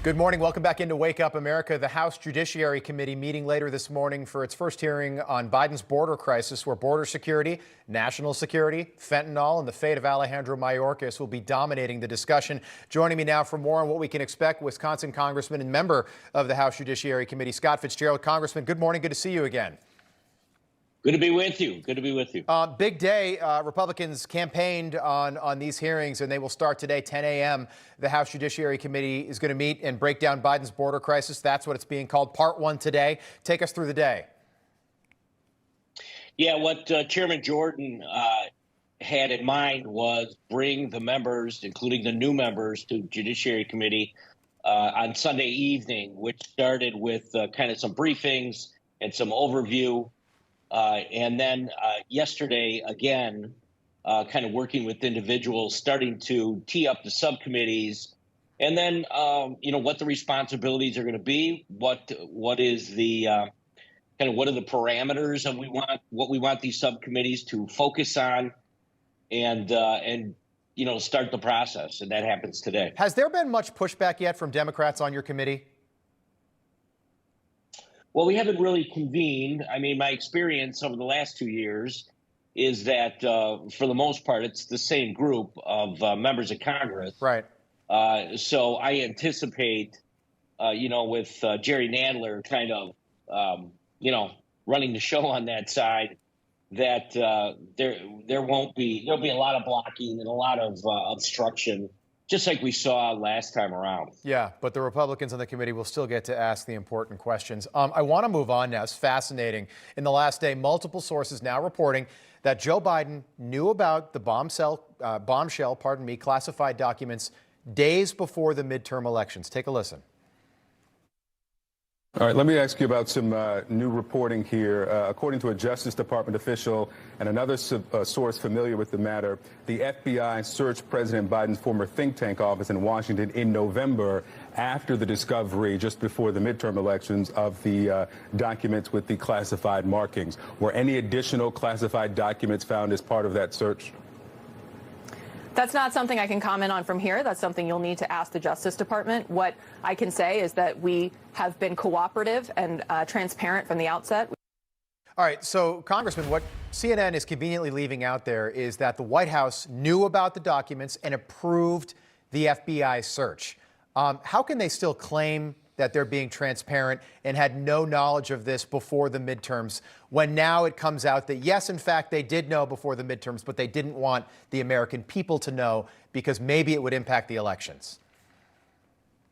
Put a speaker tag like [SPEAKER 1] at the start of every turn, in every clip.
[SPEAKER 1] Good morning. Welcome back into Wake Up America. The House Judiciary Committee meeting later this morning for its first hearing on Biden's border crisis, where border security, national security, fentanyl, and the fate of Alejandro Mayorkas will be dominating the discussion. Joining me now for more on what we can expect, Wisconsin Congressman and member of the House Judiciary Committee, Scott Fitzgerald. Congressman, good morning. Good to see you again.
[SPEAKER 2] Good to be with you. Good to be with you.
[SPEAKER 1] Big day. Republicans campaigned on these hearings, and they will start today, 10 a.m. The House Judiciary Committee is going to meet and break down Biden's border crisis. That's what it's being called. Part one today. Take us through the day.
[SPEAKER 2] Yeah, what Chairman Jordan had in mind was bring the members, including the new members, to Judiciary Committee on Sunday evening, which started with kind of some briefings and some overview. And then yesterday, again, kind of working with individuals, starting to tee up the subcommittees, and then, what the responsibilities are going to be, what is the kind of what are the parameters of what we want these subcommittees to focus on, and start the process. And that happens today.
[SPEAKER 1] Has there been much pushback yet from Democrats on your committee?
[SPEAKER 2] Well, we haven't really convened. I mean, my experience over the last 2 years is that, for the most part, it's the same group of members of Congress.
[SPEAKER 1] Right.
[SPEAKER 2] So I anticipate, with Jerry Nadler kind of, running the show on that side, that there'll be a lot of blocking and a lot of obstruction, just like we saw last time around.
[SPEAKER 1] Yeah, but the Republicans on the committee will still get to ask the important questions. I want to move on now. It's fascinating. In the last day, multiple sources now reporting that Joe Biden knew about the bombshell, classified documents days before the midterm elections. Take a listen.
[SPEAKER 3] All right, let me ask you about some new reporting here. According to a Justice Department official and another source familiar with the matter, the FBI searched President Biden's former think tank office in Washington in November after the discovery just before the midterm elections of the documents with the classified markings. Were any additional classified documents found as part of that search?
[SPEAKER 4] That's not something I can comment on from here. That's something you'll need to ask the Justice Department. What I can say is that we have been cooperative and transparent from the outset.
[SPEAKER 1] All right, so, Congressman, what CNN is conveniently leaving out there is that the White House knew about the documents and approved the FBI search. How can they still claim that they're being transparent and had no knowledge of this before the midterms, when now it comes out that, yes, in fact, they did know before the midterms, but they didn't want the American people to know because maybe it would impact the elections?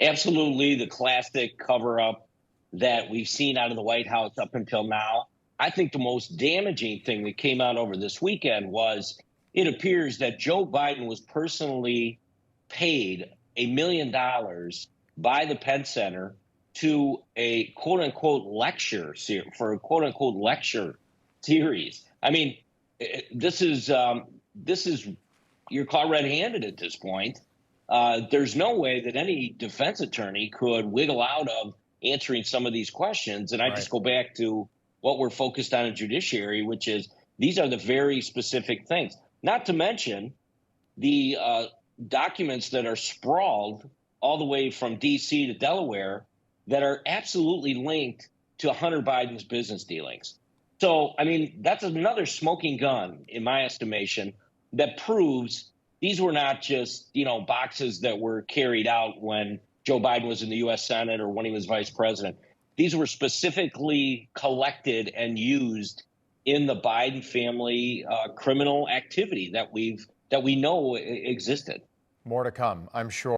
[SPEAKER 2] Absolutely, the classic cover-up that we've seen out of the White House up until now. I think the most damaging thing that came out over this weekend was it appears that Joe Biden was personally paid $1 million by the Penn Center to a quote-unquote lecture series. I mean, this is you're caught red-handed at this point. There's no way that any defense attorney could wiggle out of answering some of these questions. And I just go back to what we're focused on in judiciary, which is these are the very specific things. Not to mention the documents that are sprawled all the way from D.C. to Delaware that are absolutely linked to Hunter Biden's business dealings. So, I mean, that's another smoking gun, in my estimation, that proves these were not just, boxes that were carried out when Joe Biden was in the U.S. Senate or when he was vice president. These were specifically collected and used in the Biden family criminal activity that we know existed.
[SPEAKER 1] More to come, I'm sure.